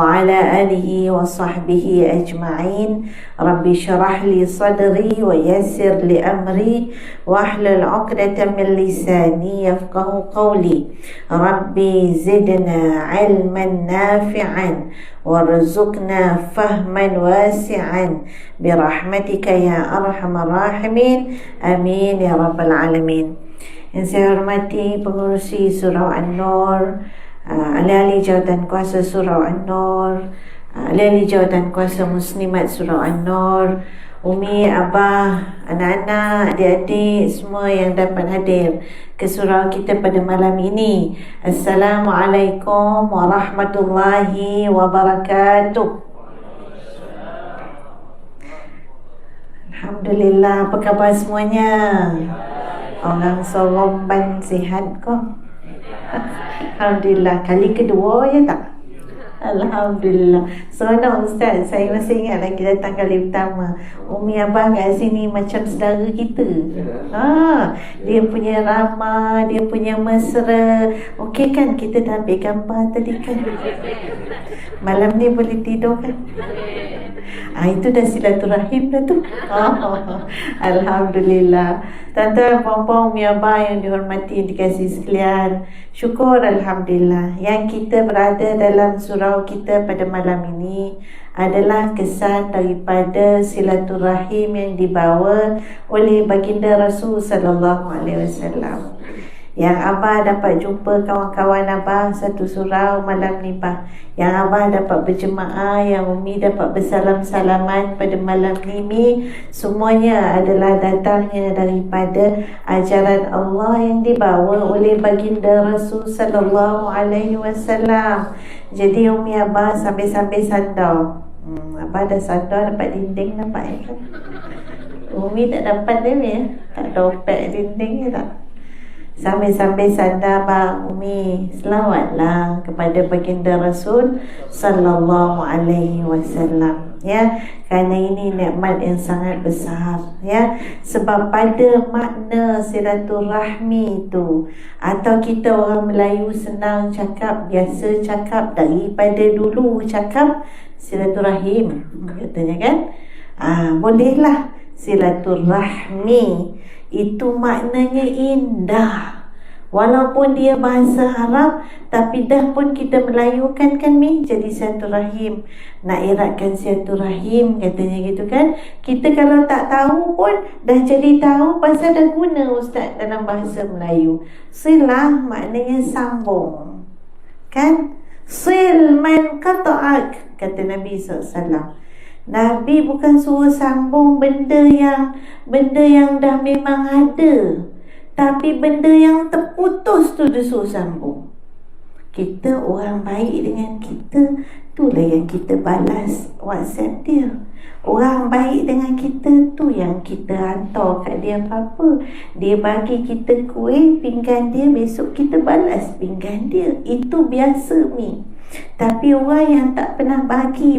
وعلى آله وصحبه أجمعين. رب اشرح لي صدري ويسر لي أمري واحلل عقدة من لساني يفقه قولي. ربي زدنا علما نافعا وارزقنا فهما واسعا برحمتك يا أرحم الراحمين. آمين يا رب العالمين. Yang saya hormati pengurusi Surau An-Nur, ahli-ahli jawatan kuasa Surau An-Nur, ahli-ahli jawatan kuasa Muslimat Surau An-Nur, Umi, Abah, anak-anak, adik-adik semua yang dapat hadir ke surau kita pada malam ini. Assalamualaikum warahmatullahi wabarakatuh. Alhamdulillah, apa khabar semuanya? Orang Soromban sihat kok? Alhamdulillah, kali kedua ya tak? Alhamdulillah. Seronok Ustaz, saya masih ingat lagi datang kali pertama. Umi Abah kat sini macam saudara kita. Dia punya ramah, dia punya mesra. Okey kan, kita dah ambil gambar tadi kan? Malam ni boleh tidur kan? Itu dah silaturahim dah tu. Alhamdulillah. Tuan-tuan, puan-puan, Umi Abah yang dihormati, dikasihi sekalian, syukur Alhamdulillah yang kita berada dalam surau kita pada malam ini adalah kesan daripada silaturahim yang dibawa oleh baginda Rasul sallallahu alaihi wasallam. Yang Abah dapat jumpa kawan-kawan Abah satu surau malam ni Pak. Yang Abah dapat berjemaah, yang Umi dapat bersalam-salaman pada malam ni, semuanya adalah datangnya daripada ajaran Allah yang dibawa oleh baginda Rasul sallallahu alaihi wasallam. Jadi Umi Abah sambil-sambil sandar. Abah dah sandar dapat dinding nampak kan? Umi tak dapat dia tak dompet dinding ya tak? Sambil-sambil sandar Abang Umi selawatlah kepada baginda Rasul sallallahu alaihi wasallam, ya, kerana ini nikmat yang sangat besar, ya. Sebab pada makna silaturahmi itu, atau kita orang Melayu senang cakap, biasa cakap, daripada dulu cakap silaturahim katanya kan. Bolehlah silaturahmi itu maknanya indah. Walaupun dia bahasa Arab, tapi dah pun kita melayukan kan Mi, jadi silaturahim. Nak eratkan silaturahim katanya gitu kan. Kita kalau tak tahu pun dah jadi tahu pasal dah guna Ustaz dalam bahasa Melayu. Silah maknanya sambung, kan? Sil man qata'ak, kata Nabi SAW. Nabi bukan suruh sambung benda yang dah memang ada, tapi benda yang terputus tu dia suruh sambung. Kita orang baik dengan kita, itulah yang kita balas WhatsApp dia. Orang baik dengan kita tu yang kita hantar kat dia apa-apa. Dia bagi kita kuih pinggan dia, besok kita balas pinggan dia. Itu biasa Mi. Tapi orang yang tak pernah bagi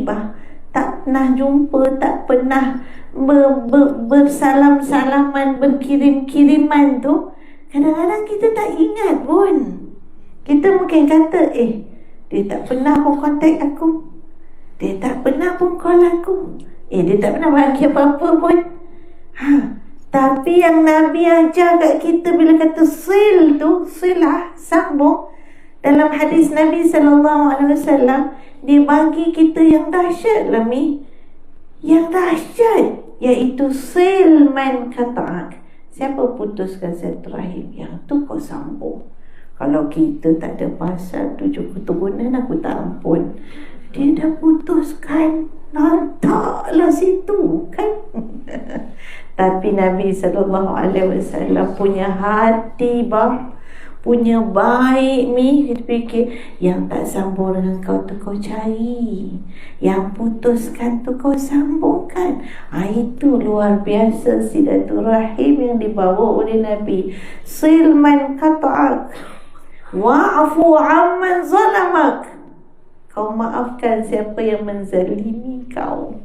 tak pernah jumpa, tak pernah bersalam-salaman, berkirim-kiriman tu, kadang-kadang kita tak ingat pun. Kita mungkin kata, dia tak pernah pun kontak aku, dia tak pernah pun call aku, dia tak pernah bagi apa-apa pun. Tapi yang Nabi ajar kat kita bila kata sil tu, silah, sambung. Dalam hadis Nabi SAW, dia bagi kita yang dahsyat lah Mi. Yang dahsyat, iaitu sil man qata'ak. Siapa putuskan silaturahim, yang tu kau sambung. Kalau kita tak ada pasal 7 keturunan, aku tak ampun. Dia dah putuskan, letaklah situ kan. Tapi Nabi SAW punya hati punya baik Mi. Kita fikir yang tak sambung dengan kau tu kau cari, yang putuskan tu kau sambungkan. Itu luar biasa silaturahim yang dibawa oleh Nabi. Sil man qata'ak wa'fu amman zalamak. Kau maafkan siapa yang menzalimi kau.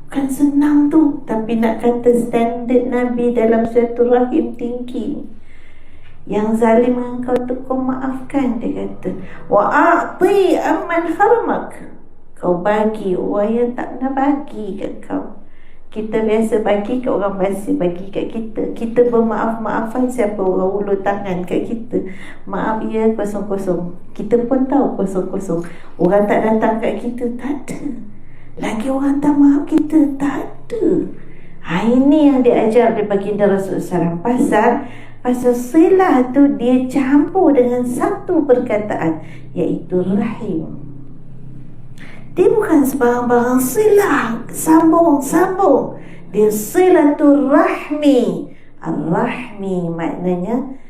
Kan senang tu. Tapi nak kata standard Nabi dalam silaturahim tinggi. Yang zalim engkau tu kau maafkan, dia kata. Wa a'ti amman harmak, kau bagi orang yang tak pernah bagi kat kau. Kita biasa bagi kat orang, biasa bagi kat kita. Kita bermaaf-maafan siapa orang ulur tangan kat kita. Maaf ya, kosong-kosong. Kita pun tahu kosong-kosong. Orang tak datang kat kita, tak ada. Lagi orang tak maaf kita, tak ada. Ini yang diajar oleh baginda Rasulullah SAW. Pasal silah tu dia campur dengan satu perkataan, iaitu rahim. Dia bukan sebarang-barang silah sambung. Dia silatul rahmi. Ar-rahmi maknanya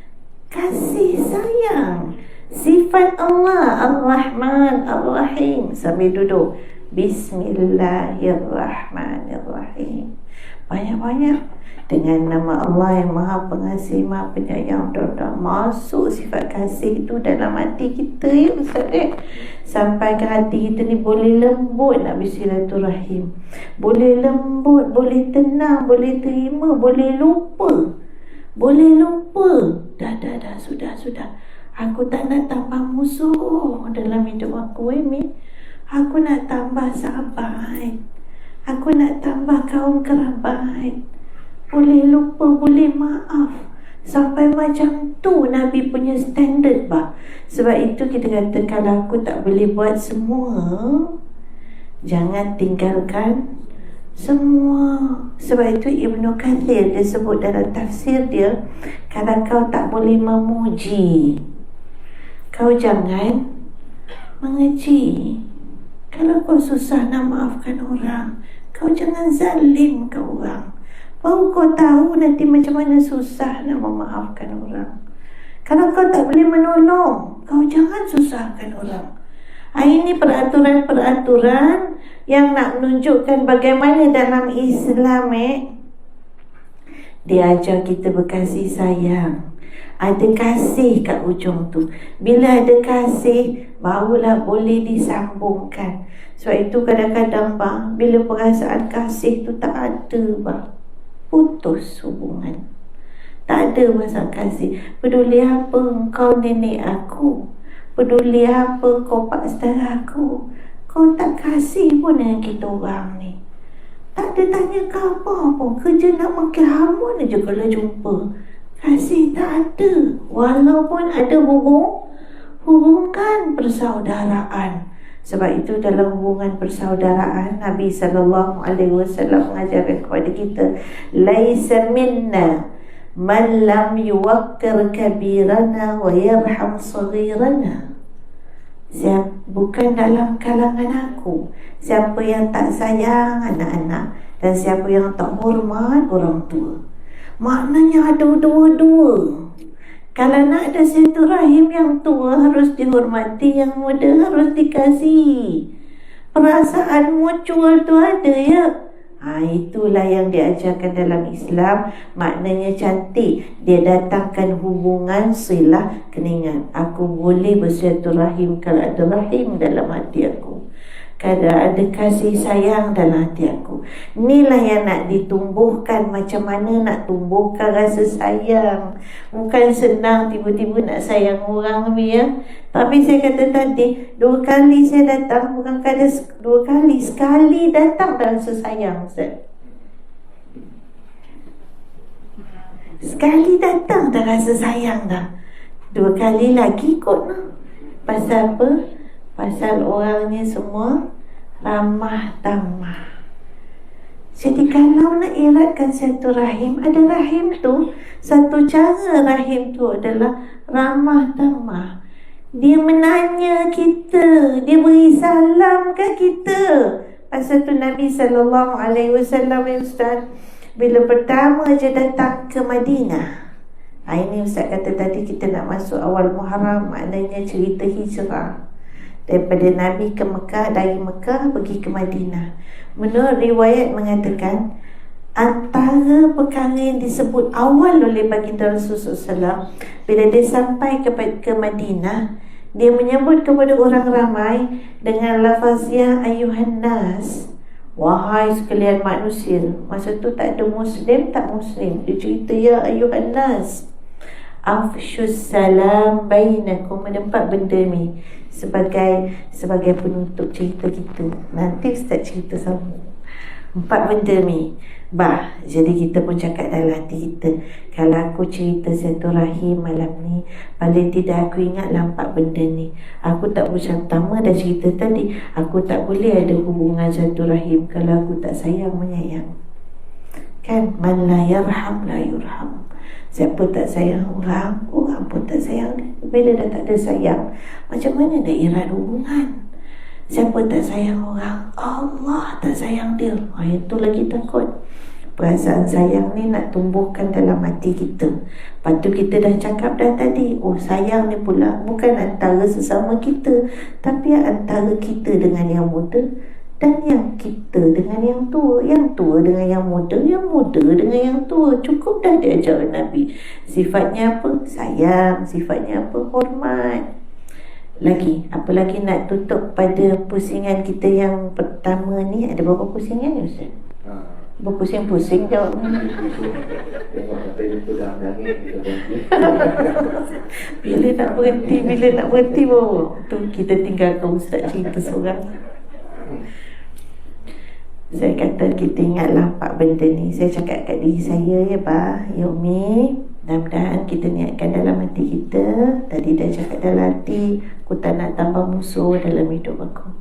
kasih sayang. Sifat Allah Ar-Rahman Ar-Rahim. Sambil duduk, Bismillahirrahmanirrahim. Banyak-banyak dengan nama Allah yang Maha Pengasih, Maha Penyayang. Dah masuk sifat kasih itu dalam hati kita, ya Ustaz, sampai ke hati kita ni boleh lembut nak bersilaturahim, boleh lembut, boleh tenang, boleh terima, boleh lupa. Dah, sudah. Aku tak nak tambah musuh dalam hidup aku, Emi. Aku nak tambah sahabat, aku nak tambah kaum kerabat. Boleh lupa, boleh maaf. Sampai macam tu Nabi punya standard, bah. Sebab itu kita kata, kalau aku tak boleh buat semua, jangan tinggalkan semua. Sebab itu Ibnu Katsir dia sebut dalam tafsir dia, kalau kau tak boleh memuji, kau jangan mengeji. Kalau kau susah nak maafkan orang, kau jangan zalim ke orang. Baru kau tahu nanti macam mana susah nak memaafkan orang. Kalau kau tak boleh menolong, kau jangan susahkan orang. Ini peraturan-peraturan yang nak menunjukkan bagaimana dalam Islam dia ajar kita berkasih sayang. Ada kasih kat ujung tu. Bila ada kasih, barulah boleh disambungkan. Sebab itu kadang-kadang, bang, bila perasaan kasih tu tak ada, bang, putus hubungan. Tak ada perasaan kasih. Peduli apa kau nenek aku, peduli apa kau pak saudara aku, kau tak kasih pun dengan kita orang ni. Tak ada tanya kau apa pun. Kerja nak makan hamun aja kalau jumpa. Kasih tak ada. Walaupun ada hubungan persaudaraan. Sebab itu dalam hubungan persaudaraan, Nabi SAW mengajarkan kepada kita, laisa minna man lam yuwaqqir kabirana wa yarham saghirana. Bukan dalam kalangan aku siapa yang tak sayang anak-anak dan siapa yang tak hormat orang tua. Maknanya ada dua-dua. Kalau nak ada silaturahim, yang tua harus dihormati, yang muda harus dikasihi. Perasaan mutual tu ada, ya. Itulah yang diajarkan dalam Islam. Maknanya cantik. Dia datangkan hubungan silah keningan. Aku boleh bersilaturahim kalau ada rahim dalam hati aku, kalau ada kasih sayang dalam hati aku. Inilah yang nak ditumbuhkan. Macam mana nak tumbuhkan rasa sayang. Bukan senang tiba-tiba nak sayang orang, ya. Tapi saya kata tadi, 2 kali saya datang, bukan kali 2 kali, sekali datang dah rasa sayang, Ustaz. Sekali datang dah rasa sayang dah. 2 kali lagi kot lah. Pasal apa? Pasal orangnya semua ramah tamah. Jadi kalau nak eratkan satu rahim, ada rahim tu, satu cara rahim tu adalah ramah tamah. Dia menanya kita, dia beri salam kat kita. Pasal tu Nabi SAW, Ustaz, bila pertama je datang ke Madinah. Ini Ustaz kata tadi kita nak masuk awal Muharram, maknanya cerita hijrah. Daripada Nabi ke Mekah, dari Mekah pergi ke Madinah. Menurut riwayat mengatakan, antara perkara yang disebut awal oleh baginda Rasulullah SAW, bila dia sampai ke Madinah, dia menyebut kepada orang ramai dengan lafaz ya ayuhan nas, wahai sekalian manusia. Masa tu tak ada Muslim, tak Muslim. Dia cerita ya ayuhan nas. Afshus salam bainakum. Ada 4 benda ni sebagai penutup cerita kita. Nanti Ustaz cerita sama 4 benda ni. Jadi kita pun cakap dalam hati kita, kalau aku cerita silaturahim malam ni, paling tidak aku ingatlah 4 benda ni. Aku tak macam pertama dah cerita tadi, aku tak boleh ada hubungan silaturahim kalau aku tak sayang menyayang. Kan, man la yarham la yurham. Siapa tak sayang orang, orang pun tak sayang dia. Bila dah tak ada sayang, macam mana nak erat hubungan? Siapa tak sayang orang, Allah tak sayang dia. Itu lagi takut. Perasaan sayang ni nak tumbuhkan dalam hati kita. Lepas tu kita dah cakap dah tadi, sayang ni pula bukan antara sesama kita, tapi antara kita dengan yang muda, dan yang kita dengan yang tua, yang tua dengan yang muda dengan yang tua. Cukup dah diajar Nabi. Sifatnya apa? Sayang. Sifatnya apa? Hormat. Lagi, apa lagi nak tutup pada pusingan kita yang pertama ni? Ada berapa pusingan ni Ustaz? Berpusing-pusing jawab. Bila nak berhenti baru tu kita tinggalkan Ustaz cerita seorang. Saya kata kita ingatlah 4 benda ni. Saya cakap kat diri saya ya Umi, mudah-mudahan kita niatkan dalam hati kita. Tadi dah cakap dalam hati, aku tak nak tambah musuh dalam hidup aku.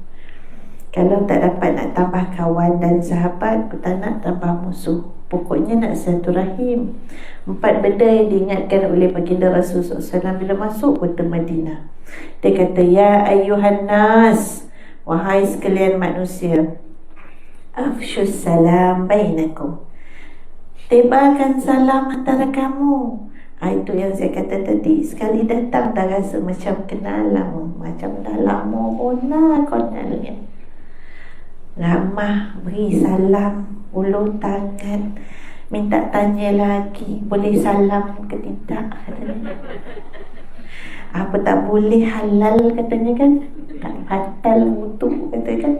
Kalau tak dapat nak tambah kawan dan sahabat, aku tak nak tambah musuh. Pokoknya nak silaturahim. 4 benda yang diingatkan oleh baginda Rasulullah SAW bila masuk kota Madinah. Dia kata, ya ayyuhan nas, wahai sekalian manusia, afshus salam bainakum. Tebarkan salam antara kamu. Itu yang saya kata tadi. Sekali datang dah rasa macam kenal lama, macam dah lama konalnya. Ramah, beri salam, ulur tangan, minta tanya lagi, boleh salam ke tidak? Apa tak boleh halal katanya kan? Tak batal wudu katanya kan?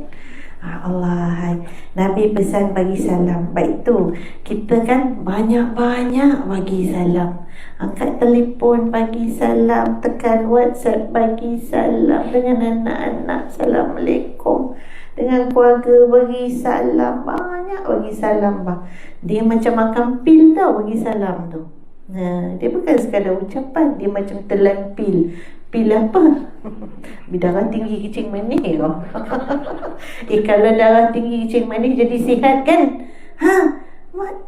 Allah, Nabi pesan bagi salam. Baik tu, kita kan banyak-banyak bagi salam. Angkat telefon bagi salam, tekan WhatsApp bagi salam, dengan anak-anak Assalamualaikum, dengan keluarga bagi salam, banyak bagi salam bang. Dia macam makan pil tau bagi salam tu. Dia bukan sekadar ucapan, dia macam telan pil. Pil apa? Darah tinggi kencing manis. Kalau darah tinggi kencing manis jadi sihat kan?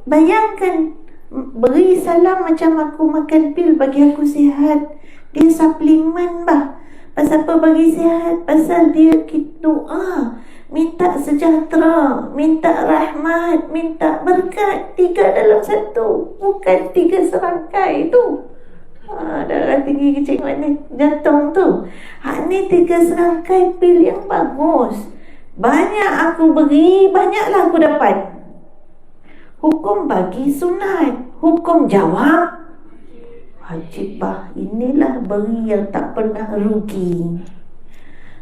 Bayangkan, beri salam macam aku makan pil bagi aku sihat. Dia suplemen bah. Pasal apa bagi sihat? Pasal dia doa, minta sejahtera, minta rahmat, minta berkat. 3 dalam 1, bukan 3 serangkai tu. Darah tinggi kencing manis, jantung tu. Ni 3 serangkai pil yang bagus. Banyak aku beri, banyaklah aku dapat. Hukum bagi sunat, hukum jawab wajib bah. Inilah beri yang tak pernah rugi.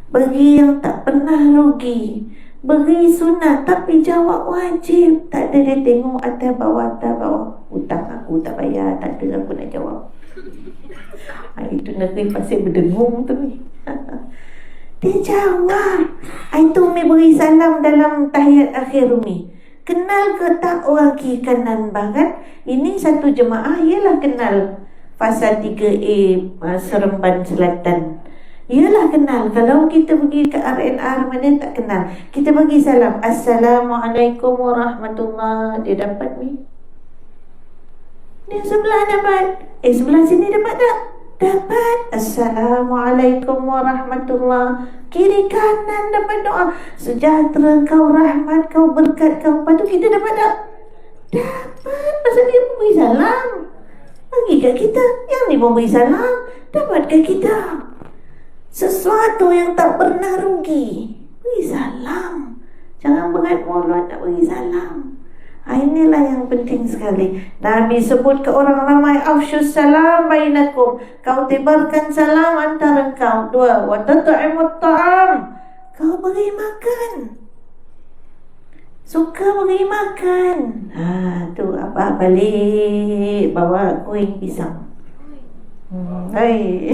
Beri yang tak pernah rugi. Beri sunat tapi jawab wajib. Tak ada dia tengok atas bawah. Hutang aku tak bayar, tak ada aku nak jawab. Itu negeri pasir berdengung tu ni. Dia jawab. Itu Umi beri salam dalam tahiyat akhir Umi. Kenal ke tak orang kiri kanan barat? Ini satu jemaah ialah kenal fasa 3A Seremban Selatan. Ialah kenal. Kalau kita pergi ke RNR mana tak kenal, kita bagi salam, Assalamualaikum warahmatullahi. Dia dapat ni. Dia sebelah dapat. Sebelah sini dapat tak? Dapat. Assalamualaikum warahmatullahi. Kiri kanan dapat doa, sejahtera kau, rahmat kau, berkat kau. Lepas tu kita dapat tak? Dapat. Pasal dia memberi salam. Bagi kat kita. Yang ni memberi salam, dapat kat kita. Sesuatu yang tak pernah rugi. Beri salam. Jangan berat mulut nak beri salam. Inilah yang penting sekali. Nabi sebut ke orang ramai, afshus salam bainakum. Kau tebarkan salam antara kau. 2, wa tat'imut ta'am. Kau beri makan. Suka beri makan. Tu abah balik bawa kuih pisang. Hai.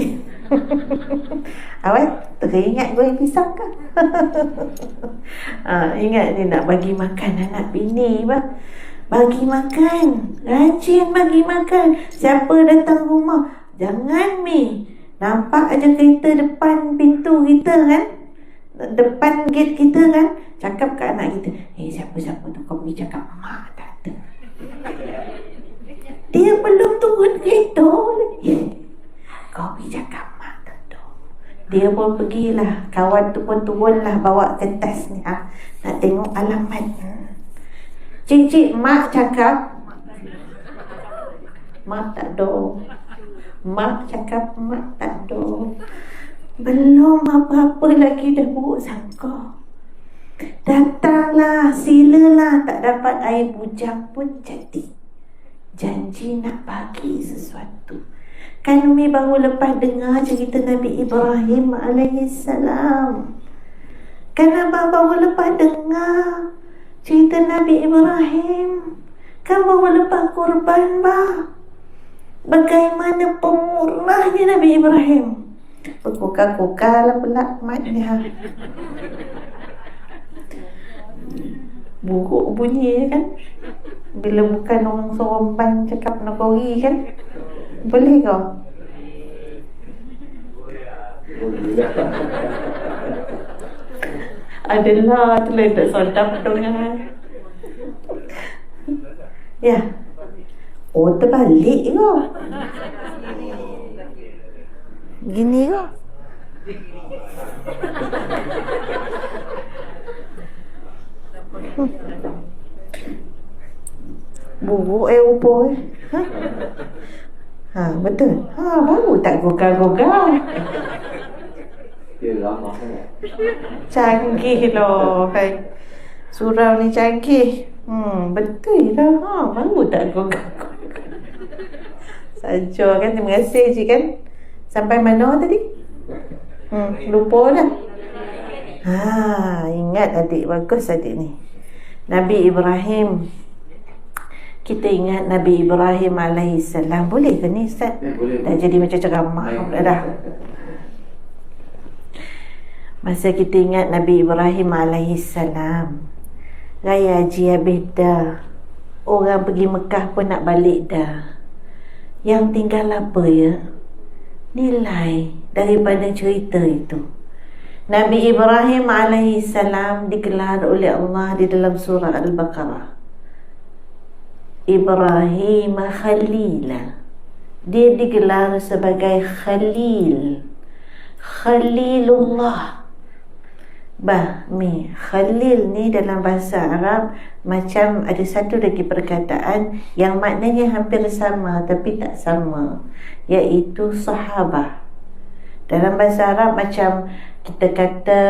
Awak teringat goreng pisang ke? Ingat ni nak bagi makan anak bini bah. Bagi makan, rajin bagi makan. Siapa datang rumah, jangan nampak aja kereta depan pintu kita kan, depan gate kita kan, cakap ke anak kita, siapa-siapa tu kau pergi cakap mak tak ada. Dia belum turun kereta lagi, kau pergi cakap mak tak ada. Dia pun pergilah, kawan tu pun turunlah bawa kertas ni, nak tengok alamat. Cik mak cakap mak tak ada. Mak cakap mak tak ada. Belum apa-apa lagi dah buruk sangka. Datanglah, silalah, tak dapat air bujang pun jadi. Janji nak bagi sesuatu. Kan Umi baru lepas dengar cerita Nabi Ibrahim alaihissalam. Kan abang baru lepas dengar cerita Nabi Ibrahim. Kan baru lepas korban bah. Bagaimana pemurahnya Nabi Ibrahim. Berkukar-kukar lah pula matnya. Buruk bunyi kan. Bila bukan orang Soromban cakap Nagori kan. Boleh kau? Adalah tu lah tak sedap dengar. Ya. Oh terbalik ke? Gini ke? Buruk rupa betul. Baru tak gogar-gogar. Dia lama sangat. Canggih loh kan. Surau ni canggih. Betul lah. Baru tak gogar-gogar. Saja kan. Terima kasih cik kan. Sampai mana tadi? Lupa dah. Ingat adik. Bagus adik ni. Nabi Ibrahim. Kita ingat Nabi Ibrahim alaihissalam. Boleh ke ni Ustaz? Boleh. Dah jadi macam ceramah dah. Masa kita ingat Nabi Ibrahim alaihissalam, Raya Haji habis dah. Orang pergi Mekah pun nak balik dah. Yang tinggal apa ya? Nilai daripada cerita itu. Nabi Ibrahim alaihissalam digelar oleh Allah di dalam surah Al-Baqarah. Ibrahim Khalila. Dia digelar sebagai Khalil. Khalilullah. Khalil ni dalam bahasa Arab macam ada satu lagi perkataan yang maknanya hampir sama tapi tak sama, iaitu sahabah. Dalam bahasa Arab macam kita kata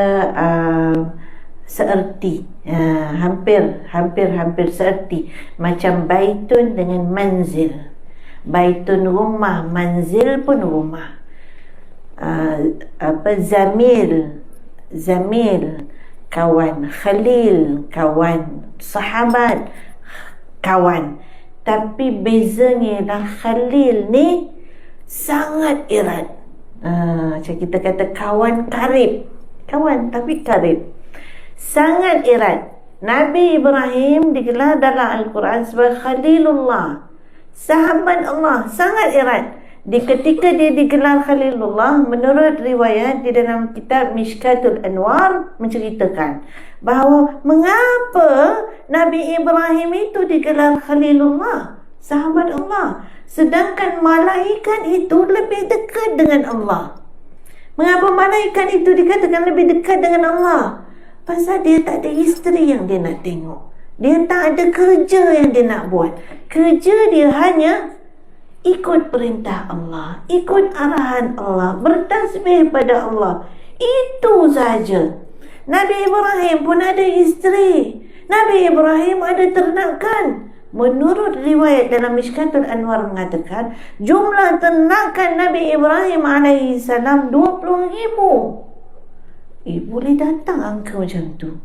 seerti, hampir seerti, macam baitun dengan manzil. Baitun rumah, manzil pun rumah. Zamil kawan, Khalil kawan, sahabat kawan. Tapi bezanya lah, Khalil ni sangat erat. Macam kita kata kawan karib, kawan tapi karib, sangat erat. Nabi Ibrahim digelar dalam Al-Quran sebagai Khalilullah, sahabat Allah, sangat erat. Di ketika dia digelar Khalilullah, menurut riwayat di dalam kitab Mishkatul Anwar menceritakan bahawa mengapa Nabi Ibrahim itu digelar Khalilullah, sahabat Allah, sedangkan malaikat itu lebih dekat dengan Allah. Mengapa malaikat itu dikatakan lebih dekat dengan Allah? Pasal dia tak ada isteri yang dia nak tengok. Dia tak ada kerja yang dia nak buat. Kerja dia hanya ikut perintah Allah, ikut arahan Allah, bertasbih pada Allah. Itu saja. Nabi Ibrahim pun ada isteri. Nabi Ibrahim ada ternakan. Menurut riwayat dalam Mishkatul Anwar mengatakan jumlah ternakan Nabi Ibrahim alaihissalam 20,000. Boleh datang angka macam tu.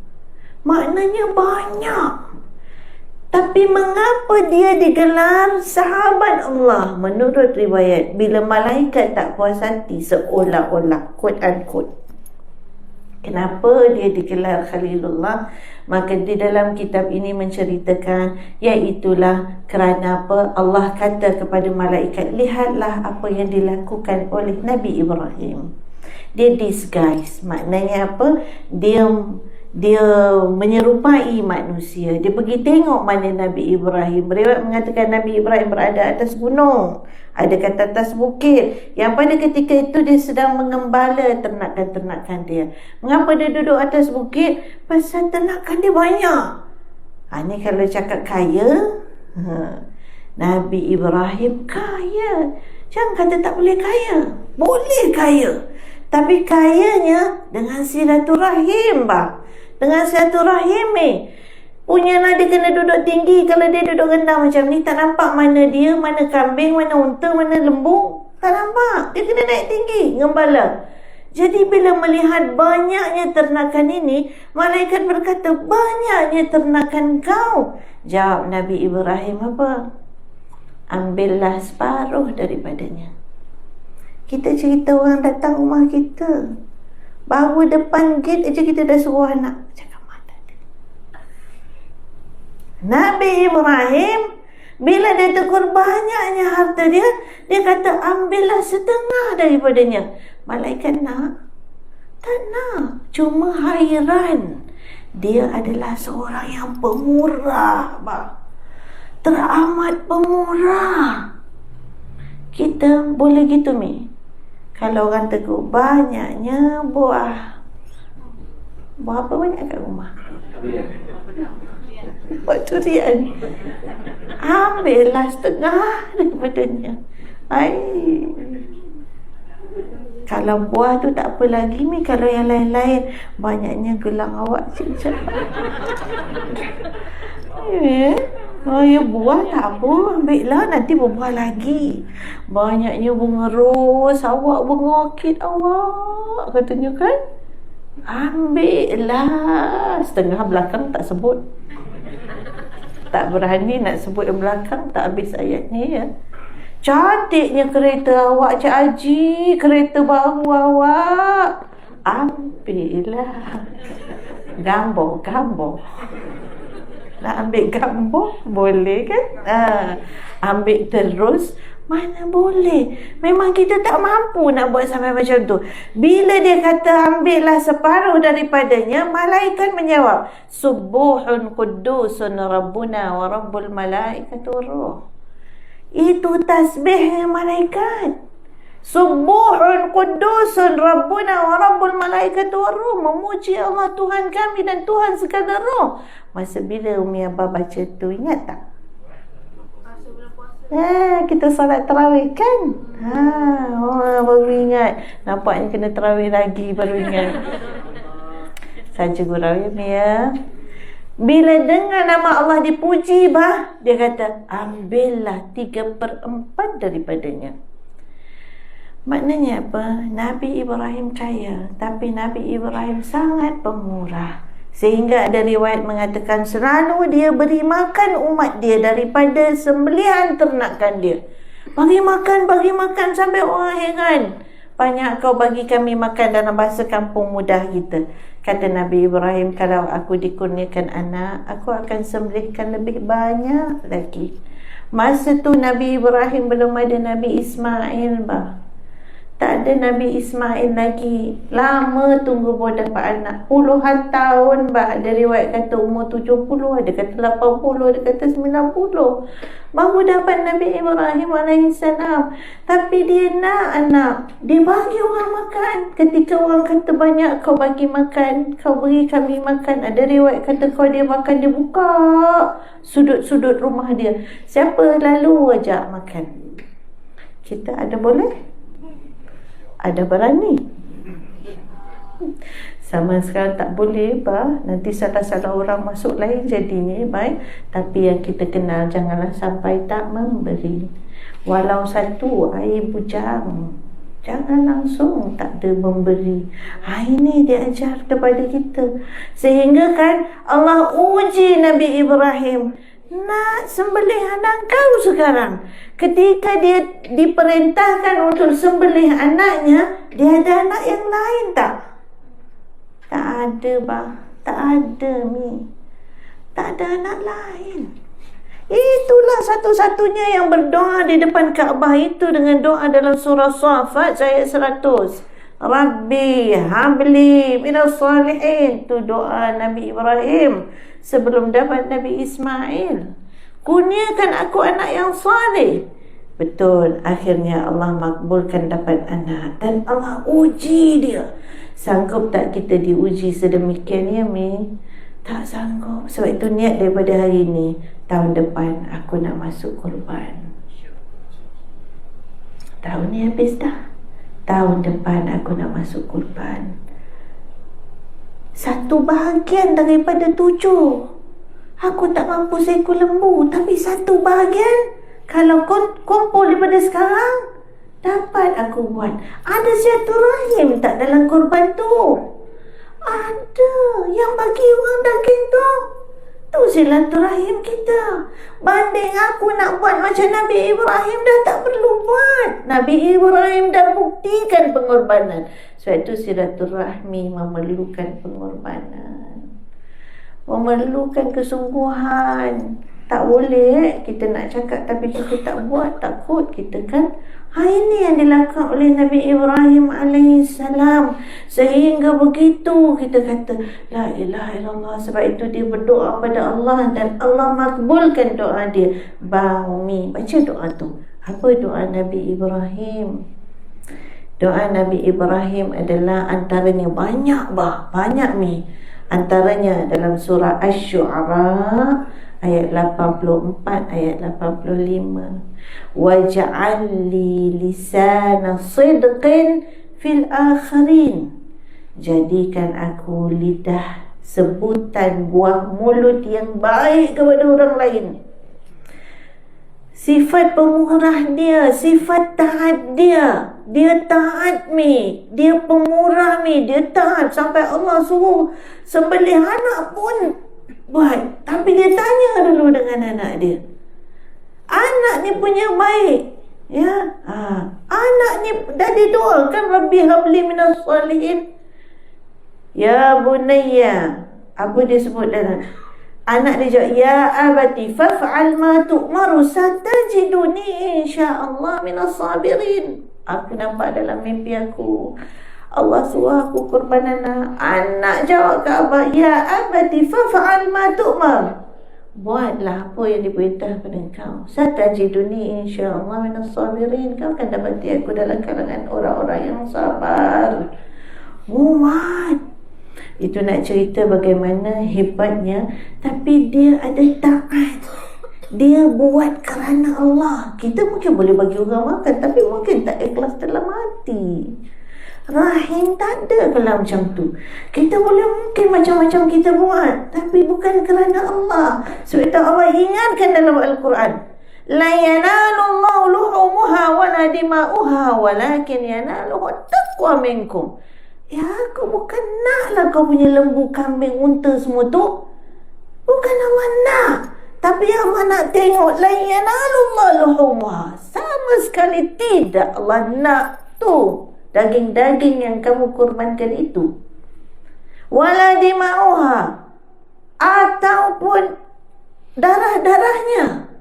Maknanya banyak. Tapi mengapa dia digelar sahabat Allah? Menurut riwayat, bila malaikat tak puas hati, seolah-olah quote unquote, kenapa dia digelar Khalilullah? Maka di dalam kitab ini menceritakan, iaitulah kerana apa? Allah kata kepada malaikat, lihatlah apa yang dilakukan oleh Nabi Ibrahim. Dia disguise. Maknanya apa? Dia menyerupai manusia. Dia pergi tengok mana Nabi Ibrahim. Riwayat mengatakan Nabi Ibrahim berada atas gunung, ada kata atas bukit, yang pada ketika itu dia sedang mengembala ternakan-ternakan dia. Mengapa dia duduk atas bukit? Pasal ternakan dia banyak. Ini kalau cakap kaya, Nabi Ibrahim kaya. Jangan kata tak boleh kaya. Boleh kaya, tapi kayanya dengan silaturahim, bah. Dengan silaturahim punyalah dia kena duduk tinggi. Kalau dia duduk rendah macam ni, tak nampak mana dia, mana kambing, mana unta, mana lembu. Tak nampak. Dia kena naik tinggi, ngembala. Jadi bila melihat banyaknya ternakan ini, malaikat berkata, banyaknya ternakan kau. Jawab Nabi Ibrahim apa? Ambillah separuh daripadanya. Kita cerita orang datang rumah kita, baru depan gate aja kita dah suruh anak cakap mata dia. Nabi Ibrahim bila dia tegur banyaknya harta dia, dia kata ambillah setengah daripadanya. Malaikat nak? Tak nak. Cuma hairan, dia adalah seorang yang pemurah, teramat pemurah. Kita boleh gitu kalau orang tegur banyaknya buah apa banyak kat rumah? Buah durian. Ambillah setengah daripadanya. Kalau buah tu tak apa lagi kalau yang lain-lain banyaknya gelang awak cik-cik. Ya buah tak apa, ambillah, nanti berbuah lagi. Banyaknya bunga ros, awak bunga orkid awak, katanya kan. Ambillah. Setengah belakang tak sebut, tak berani nak sebut yang belakang, tak habis ayatnya ya. Cantiknya kereta awak Cik Haji, kereta baru awak. Ambillah. Gambar nak ambil gambar boleh kan? Ambil terus mana boleh. Memang kita tak mampu nak buat sampai macam tu. Bila dia kata ambillah separuh daripadanya, malaikat menjawab, Subuhun Qudusun Rabbuna wa Rabbul Malaikatur Ruh. Itu tasbihnya malaikat. Subuhun Qudusun Rabbuna wa Rabbul Malaikatur Ruh. Memuji Allah Tuhan kami dan Tuhan segala roh. Masa bila Umi Abah baca tu, ingat tak? Kita solat tarawih kan? Baru ingat. Nampaknya kena tarawih lagi baru ingat. Saja gurau ya. Bila dengar nama Allah dipuji dia kata ambillah 3/4 daripadanya. Maknanya apa? Nabi Ibrahim kaya, tapi Nabi Ibrahim sangat pemurah. Sehingga ada riwayat mengatakan selalu dia beri makan umat dia daripada sembelihan ternakan dia. Bagi makan sampai orang heran. Banyak kau bagi kami makan, dalam bahasa kampung mudah kita. Kata Nabi Ibrahim, kalau aku dikurniakan anak, aku akan sembelihkan lebih banyak lagi. Masa tu Nabi Ibrahim belum ada Nabi Ismail Tak ada Nabi Ismail lagi. Lama tunggu baru dapat anak. Puluhan tahun Ada riwayat kata umur 70, ada kata 80, ada kata 90. Baru dapat Nabi Ibrahim AS. Tapi dia nak anak. Dia bagi orang makan. Ketika orang kata banyak kau bagi makan, kau beri kami makan. Ada riwayat kata kau dia makan, dia buka sudut-sudut rumah dia. Siapa lalu ajak makan. Kita ada boleh? Ada berani? Sama sekarang tak boleh nanti salah-salah orang masuk lain jadinya baik. Tapi yang kita kenal, janganlah sampai tak memberi. Walau satu air bujang, jangan langsung tak ada memberi. Ini dia ajar kepada kita. Sehingga kan Allah uji Nabi Ibrahim. nak sembelih anak kau sekarang. Ketika dia diperintahkan untuk sembelih anaknya, dia ada anak yang lain tak? Tak ada, bah. Tak ada, Mi. Tak ada anak lain. Itulah satu-satunya yang berdoa di depan Kaabah itu dengan doa dalam surah Shafat ayat 100. Rabbi habli minas salihin. Itu doa Nabi Ibrahim sebelum dapat Nabi Ismail. Kurniakan aku anak yang saleh. Betul, akhirnya Allah makbulkan dapat anak. Dan Allah uji dia. Sanggup tak kita diuji sedemikian ya, Mi? Tak sanggup. Sebab itu niat daripada hari ini, tahun depan aku nak masuk korban. Tahun ni habis dah. Tahun depan aku nak masuk korban. 1 bahagian daripada 7. Aku tak mampu seekor lembu, tapi 1 bahagian kalau kumpul daripada sekarang, dapat aku buat. Ada silaturahim tak dalam korban tu? Ada. Yang bagi orang daging tu, tu silaturahim kita. Banding aku nak buat macam Nabi Ibrahim, dah tak perlu buat. Nabi Ibrahim dah buktikan pengorbanan. Sebab itu silaturahmi memerlukan pengorbanan, memerlukan kesungguhan. Tak boleh kita nak cakap tapi kita tak buat, takut kita kan. Ini yang dilakukan oleh Nabi Ibrahim alaihissalam. Sehingga begitu kita kata la ilaha illallah. Sebab itu dia berdoa pada Allah dan Allah makbulkan doa dia. Umi baca doa tu. Apa doa Nabi Ibrahim? Doa Nabi Ibrahim adalah antaranya banyak Mi. Antaranya dalam surah Asy-Syu'ara ayat 84, ayat 85. Waj'al li lisana sidqin fil akhirin. Jadikan aku lidah sebutan, buah mulut yang baik kepada orang lain. Sifat pemurah dia, sifat taat dia. Dia taat, Mi. Dia pemurah, Mi. Dia taat sampai Allah suruh sembelih anak pun buat. Tapi dia tanya dulu dengan anak dia. Anak ni punya baik. Ya. Anak ni dah didoakan Rabbi habli minas salihin. Ya bunayya. Apa dia sebut dalam? Anak dia jawab, ya abati faf'al ma tu'maru satajiduni insyaallah minas sabirin. Aku nampak dalam mimpi aku Allah suruh aku korban anak. Anak jawab ke abah, ya abati faf'al ma tu'mar. Buatlah apa yang diperintah pada kau. Satajiduni insyaallah minas sabirin. Kau akan dapati aku dalam kalangan orang-orang yang sabar. Muat. Itu nak cerita bagaimana hebatnya. Tapi dia ada taat. Dia buat kerana Allah. Kita mungkin boleh bagi orang makan, tapi mungkin tak ikhlas dalam hati. Rahim tak ada kalau macam tu. Kita boleh mungkin macam-macam kita buat, tapi bukan kerana Allah. Sebab itu Allah ingatkan dalam Al-Quran, la yanalullahu luhumuha wala dima'uha walakin yanaluhu taqwa minkum. Ya, aku bukan naklah kau punya lembu, kambing, unta semua tu. Bukan Allah nak. Tapi Allah nak tengok la yanalullahu luhumuha. Sama sekali tidak Allah nak tu daging-daging yang kamu korbankan itu. Wala dima'uha, ataupun darah-darahnya.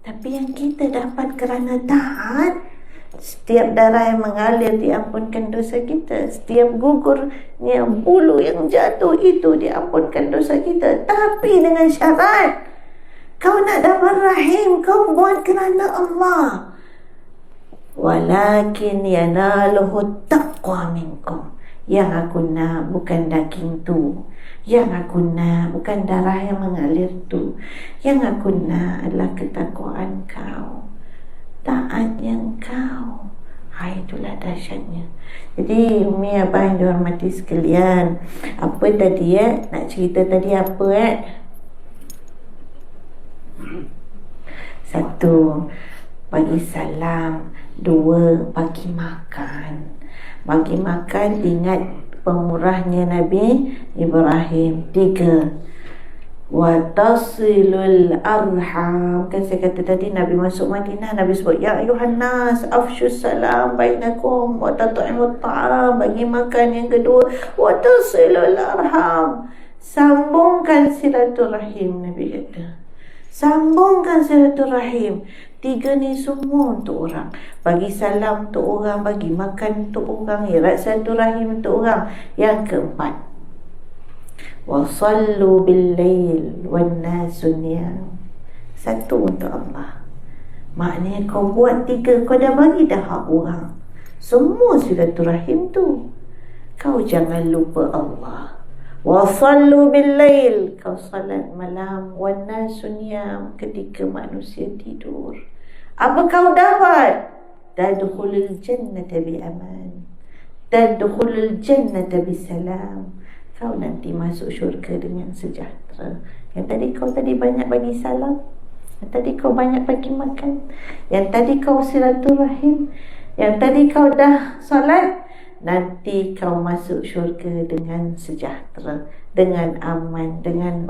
Tapi yang kita dapat kerana taat. Setiap darah yang mengalir diampunkan dosa kita. Setiap gugurnya bulu yang jatuh itu diampunkan dosa kita. Tapi dengan syarat, kau nak dapat rahim, kau buat kerana Allah. Walakin yanaluhu taqwa minkum. Yang aku nak bukan daging tu. Yang aku nak bukan darah yang mengalir tu. Yang aku nak adalah ketakwaan kau, taatnya kau. Itulah dahsyatnya. Jadi Umi Abah yang dihormati sekalian, apa tadi nak cerita tadi apa Satu, bagi salam. 2, bagi makan. Bagi makan, ingat pemurahnya Nabi Ibrahim. 3, wa tasilul arham. Kan saya kata tadi Nabi masuk Madinah, Nabi sebut ya ayuhan nas afshus salam bainakum wa tat'imut ta'am, bagi makan. Yang kedua wa tasilul arham, sambungkan silaturahim. Nabi kata sambungkan silaturahim. 3 ni semua untuk orang. Bagi salam untuk orang, bagi makan untuk orang, erat silaturahim untuk orang. Yang keempat, wasallu bil-lail wan-nasu niyam. Satu untuk Allah. Maknanya kau buat 3, kau dah bagi dah hak orang. Semua silaturahim tu. Kau jangan lupa Allah. Wasallu bil-lail, kau salat malam, wan-nasu niyam, ketika manusia tidur. Apa kau dapat? Tadkhulul jannata bi aman, tadkhulul jannata bi salam. Kau nanti masuk syurga dengan sejahtera. Yang tadi kau banyak bagi salam, yang tadi kau banyak bagi makan, yang tadi kau silaturahim, yang tadi kau dah solat, nanti kau masuk syurga dengan sejahtera, dengan aman, dengan bahagia.